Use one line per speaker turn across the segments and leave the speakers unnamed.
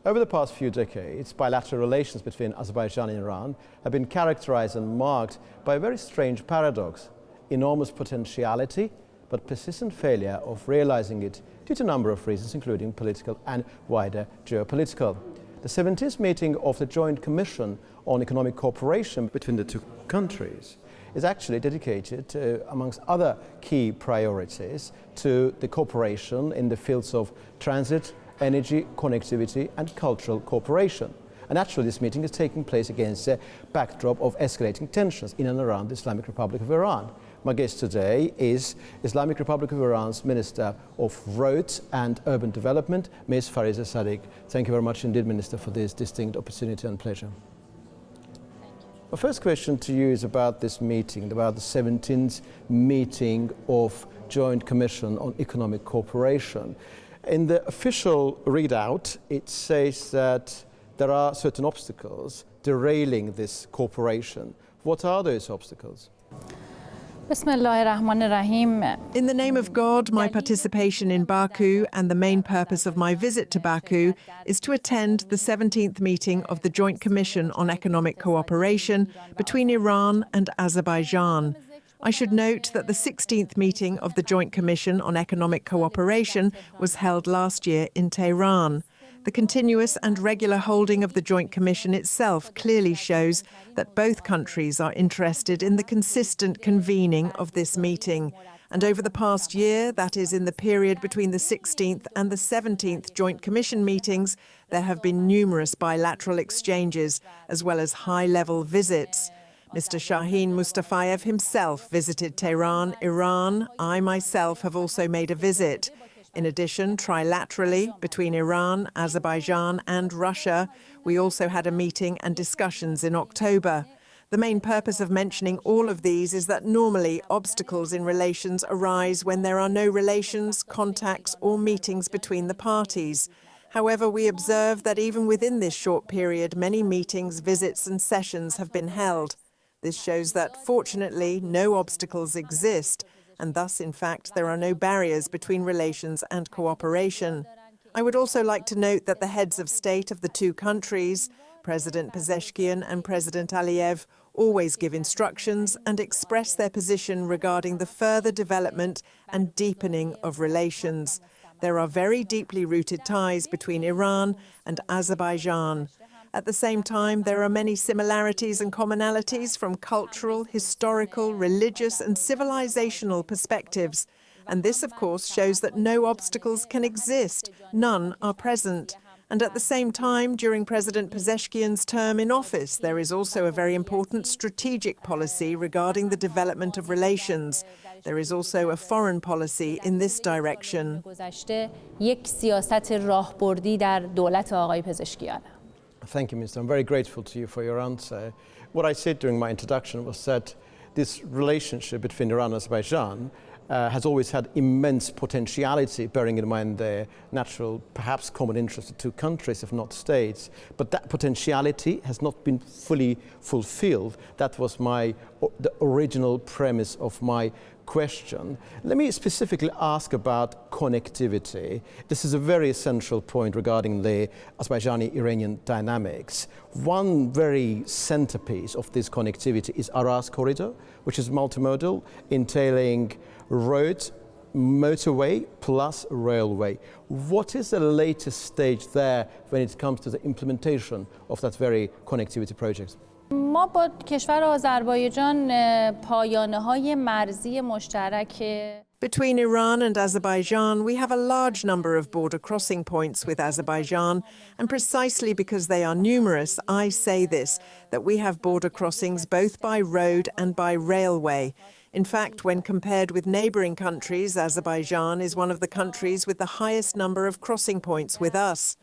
Over the past few decades, bilateral relations between Azerbaijan and Iran have been characterized and marked by a very strange paradox: enormous potentiality, but persistent failure of realizing it due to a number of reasons, including political and wider geopolitical. The 17th meeting of the Joint Commission on Economic Cooperation between the two countries is actually dedicated to, amongst other key priorities, to the cooperation in the fields of transit, energy, connectivity and cultural cooperation. And actually this meeting is taking place against a backdrop of escalating tensions in and around the Islamic Republic of Iran. My guest today is Islamic Republic of Iran's Minister of Roads and Urban Development, Ms. Farzaneh Sadegh. Thank you very much indeed, Minister, for this distinct opportunity and pleasure. My first question to you is about this meeting, about the 17th meeting of Joint Commission on Economic Cooperation. In the official readout, it says that there are certain obstacles derailing this cooperation. What are those obstacles?
In the name of God, my participation in Baku and the main purpose of my visit to Baku is to attend the 17th meeting of the Joint Commission on Economic Cooperation between Iran and Azerbaijan. I should note that the 16th meeting of the Joint Commission on Economic Cooperation was held last year in Tehran. The continuous and regular holding of the Joint Commission itself clearly shows that both countries are interested in the consistent convening of this meeting. And over the past year, that is in the period between the 16th and the 17th Joint Commission meetings, there have been numerous bilateral exchanges as well as high-level visits. Mr. Shaheen Mustafayev himself visited Tehran, Iran. I myself have also made a visit. In addition, trilaterally, between Iran, Azerbaijan and Russia, we also had a meeting and discussions in October. The main purpose of mentioning all of these is that normally obstacles in relations arise when there are no relations, contacts or meetings between the parties. However, we observe that even within this short period, many meetings, visits and sessions have been held. This shows that, fortunately, no obstacles exist, and thus, in fact, there are no barriers between relations and cooperation. I would also like to note that the heads of state of the two countries, President Pezeshkian and President Aliyev, always give instructions and express their position regarding the further development and deepening of relations. There are very deeply rooted ties between Iran and Azerbaijan. At the same time, there are many similarities and commonalities from cultural, historical, religious and civilizational perspectives. And this, of course, shows that no obstacles can exist. None are present. And at the same time, during President Pezeshkian's term in office, there is also a very important strategic policy regarding the development of relations. There is also a foreign policy in this direction.
Thank you, Minister. I'm very grateful to you for your answer. What I said during my introduction was that this relationship between Iran and Azerbaijan has always had immense potentiality, bearing in mind their natural, perhaps common interest of two countries, if not states. But that potentiality has not been fully fulfilled. That was the original premise of my question. Let me specifically ask about connectivity. This is a very essential point regarding the Azerbaijani-Iranian dynamics. One very centerpiece of this connectivity is Araz corridor, which is multimodal, entailing road, motorway plus railway. What is the latest stage there when it comes to the implementation of that very connectivity project?
ما با کشور آذربایجان پایانه‌های مرزی مشترک
Between Iran and Azerbaijan, we have a large number of border crossing points with Azerbaijan, and precisely because they are numerous, I say this, that we have border crossings both by road and by railway. In fact, when compared with neighbouring countries, Azerbaijan is one of the countries with the highest number of crossing points with us.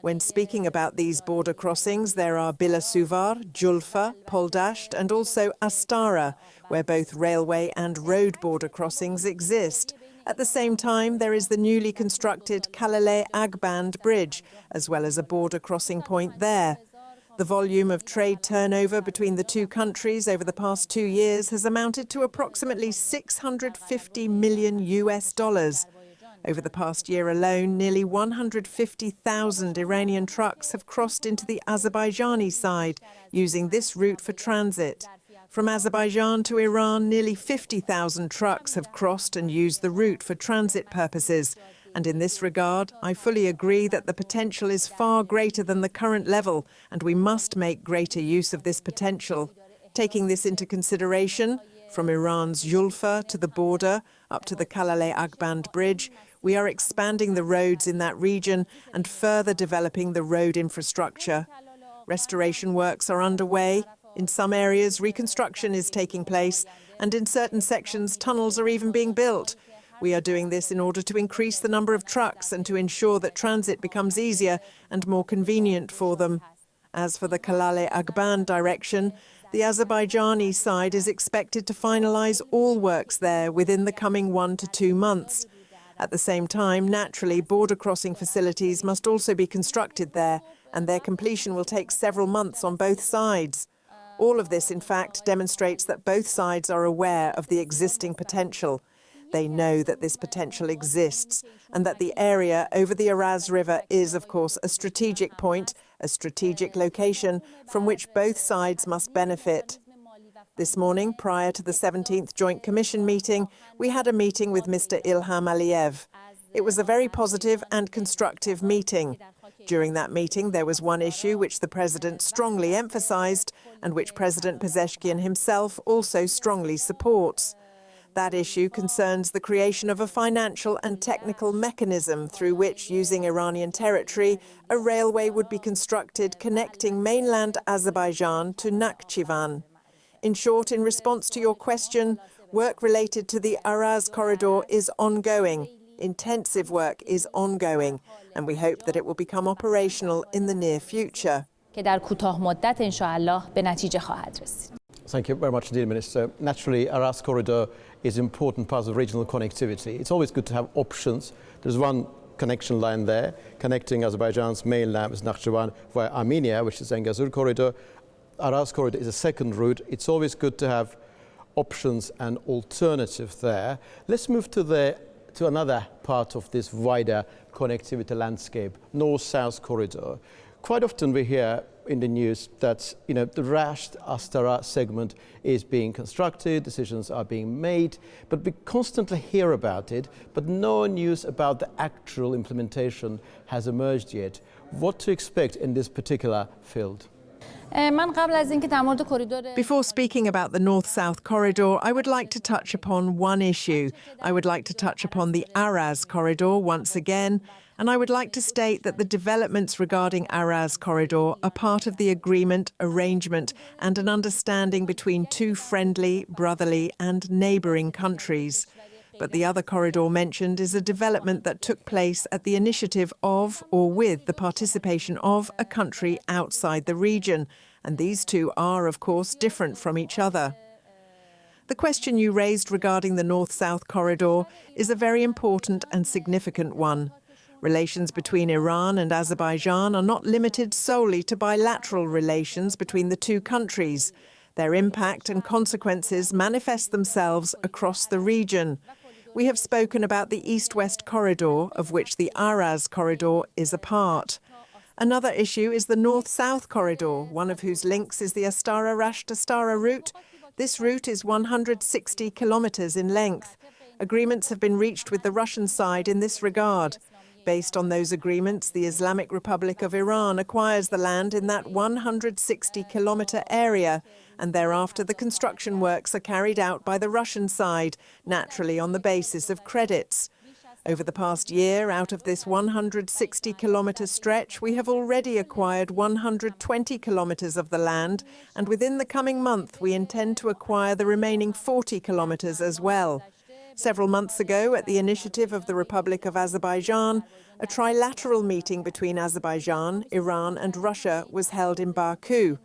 When speaking about these border crossings, there are Bilasuvar, Julfa, Poldasht and also Astara, where both railway and road border crossings exist. At the same time, there is the newly constructed Kalale-Agband bridge, as well as a border crossing point there. The volume of trade turnover between the two countries over the past 2 years has amounted to approximately $650 million. Over the past year alone, nearly 150,000 Iranian trucks have crossed into the Azerbaijani side, using this route for transit. From Azerbaijan to Iran, nearly 50,000 trucks have crossed and used the route for transit purposes. And in this regard, I fully agree that the potential is far greater than the current level, and we must make greater use of this potential. Taking this into consideration, from Iran's Julfa to the border, up to the Kalale Agband Bridge, we are expanding the roads in that region and further developing the road infrastructure. Restoration works are underway. In some areas, reconstruction is taking place, and in certain sections, tunnels are even being built. We are doing this in order to increase the number of trucks and to ensure that transit becomes easier and more convenient for them. As for the Kalale Agband direction, the Azerbaijani side is expected to finalise all works there within the coming 1 to 2 months. At the same time, naturally, border crossing facilities must also be constructed there, and their completion will take several months on both sides. All of this, in fact, demonstrates that both sides are aware of the existing potential. They know that this potential exists and that the area over the Araz River is, of course, a strategic point, a strategic location from which both sides must benefit. This morning, prior to the 17th Joint Commission meeting, we had a meeting with Mr. Ilham Aliyev. It was a very positive and constructive meeting. During that meeting, there was one issue which the President strongly emphasised and which President Pezeshkian himself also strongly supports. That issue concerns the creation of a financial and technical mechanism through which, using Iranian territory, a railway would be constructed connecting mainland Azerbaijan to Nakhchivan. In short, in response to your question, work related to the Araz corridor is ongoing. Intensive work is ongoing, and we hope that it will become operational in the near future.
Thank you very much indeed, Minister. Naturally, Araz corridor is an important part of regional connectivity. It's always good to have options. There's one connection line there, connecting Azerbaijan's mainland with Nakhchivan via Armenia, which is the Engazur corridor. Araz corridor is a second route. It's always good to have options and alternatives there. Let's move to another part of this wider connectivity landscape, North-South corridor. Quite often we hear in the news that the Rasht-Astara segment is being constructed, decisions are being made, but we constantly hear about it, but no news about the actual implementation has emerged yet. What to expect in this particular field?
Before speaking about the North-South corridor, I would like to touch upon one issue. I would like to touch upon the Araz corridor once again, and I would like to state that the developments regarding Araz corridor are part of the agreement, arrangement, and an understanding between two friendly, brotherly, and neighbouring countries. But the other corridor mentioned is a development that took place at the initiative of or with the participation of a country outside the region, and these two are, of course, different from each other. The question you raised regarding the North-South corridor is a very important and significant one. Relations between Iran and Azerbaijan are not limited solely to bilateral relations between the two countries. Their impact and consequences manifest themselves across the region. We have spoken about the East-West corridor, of which the Araz corridor is a part. Another issue is the North-South corridor, one of whose links is the Astara-Rasht-Astara route. This route is 160 kilometres in length. Agreements have been reached with the Russian side in this regard. Based on those agreements, the Islamic Republic of Iran acquires the land in that 160-kilometre area, and thereafter the construction works are carried out by the Russian side, naturally on the basis of credits. Over the past year, out of this 160-kilometre stretch, we have already acquired 120 kilometres of the land, and within the coming month we intend to acquire the remaining 40 kilometres as well. Several months ago, at the initiative of the Republic of Azerbaijan, a trilateral meeting between Azerbaijan, Iran and Russia was held in Baku.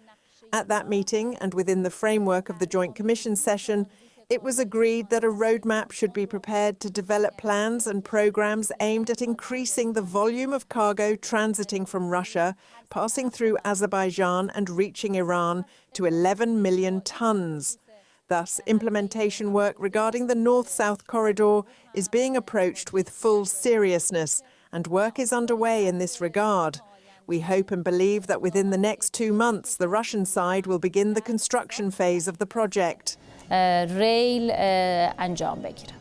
At that meeting, and within the framework of the Joint Commission session, it was agreed that a roadmap should be prepared to develop plans and programs aimed at increasing the volume of cargo transiting from Russia, passing through Azerbaijan and reaching Iran to 11 million tons. Thus, implementation work regarding the North-South corridor is being approached with full seriousness, and work is underway in this regard. We hope and believe that within the next 2 months, the Russian side will begin the construction phase of the project.
ریل انجام بگیره.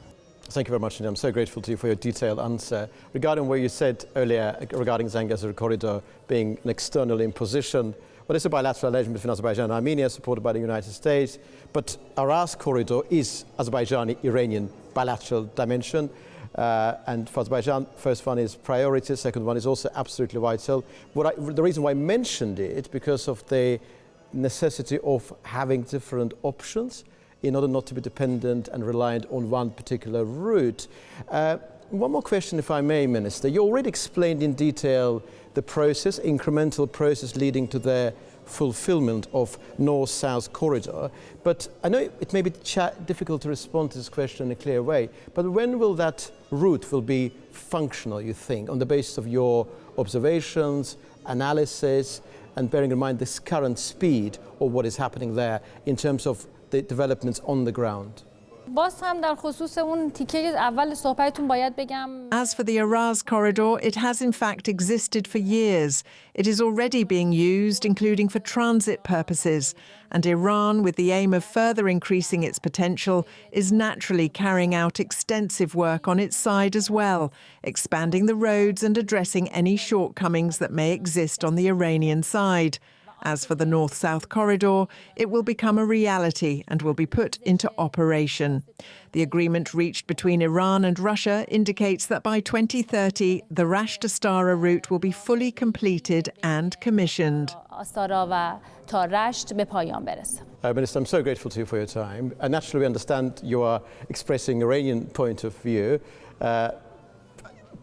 Thank you very much, and I'm so grateful to you for your detailed answer. Regarding what you said earlier regarding Zangezur corridor being an external imposition, well, it's a bilateral arrangement between Azerbaijan and Armenia, supported by the United States. But Araz corridor is Azerbaijani-Iranian bilateral dimension. And for Azerbaijan, first one is priority, second one is also absolutely vital. The reason why I mentioned it, because of the necessity of having different options in order not to be dependent and reliant on one particular route. One more question, if I may, Minister. You already explained in detail the process, incremental process leading to the fulfillment of North-South corridor. But I know it may be difficult to respond to this question in a clear way, but when will that route will be functional, you think, on the basis of your observations, analysis, and bearing in mind this current speed of what is happening there in terms of the developments on the ground?
باز هم در خصوص اون تیکه اول صحبتتون باید بگم.
As for the Araz corridor, it has in fact existed for years. It is already being used, including for transit purposes. And Iran, with the aim of further increasing its potential, is naturally carrying out extensive work on its side as well, expanding the roads and addressing any shortcomings that may exist on the Iranian side. As for the North-South corridor, it will become a reality and will be put into operation. The agreement reached between Iran and Russia indicates that by 2030, the Rasht-Astara route will be fully completed and commissioned.
Minister, I'm so grateful to you for your time. And naturally, we understand you are expressing Iranian point of view.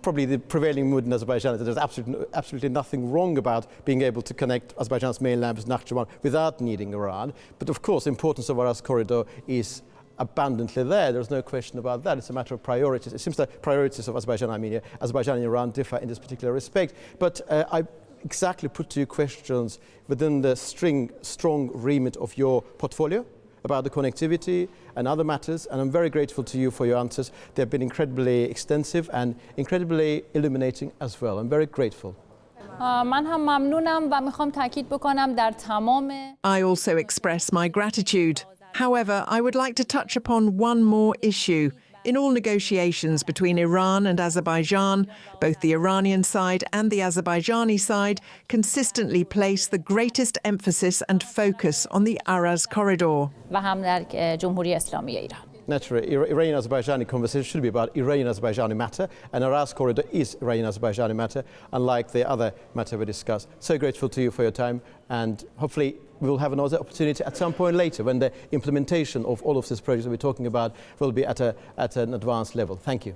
Probably the prevailing mood in Azerbaijan is that there's absolutely nothing wrong about being able to connect Azerbaijan's mainland with Nakhchivan without needing Iran. But of course, the importance of Araz corridor is abundantly there. There's no question about that. It's a matter of priorities. It seems that priorities of Azerbaijan and Armenia, Azerbaijan and Iran differ in this particular respect. But I exactly put to you questions within the strong remit of your portfolio about the connectivity and other matters, and I'm very grateful to you for your answers. They've been incredibly extensive and incredibly illuminating as well. I'm very grateful.
من هم ممنونم و میخوام تاکید بکنم در تمام
I also express my gratitude. However, I would like to touch upon one more issue. In all negotiations between Iran and Azerbaijan, both the Iranian side and the Azerbaijani side consistently place the greatest emphasis and focus on the Araz corridor.
و هم در جمهوری اسلامی ایران.
Naturally, Iranian-Azerbaijani conversation should be about Iranian-Azerbaijani matter, and Araz corridor is Iranian-Azerbaijani matter, unlike the other matter we discussed. So grateful to you for your time, and hopefully we'll have another opportunity at some point later when the implementation of all of these projects that we're talking about will be at an advanced level. Thank you.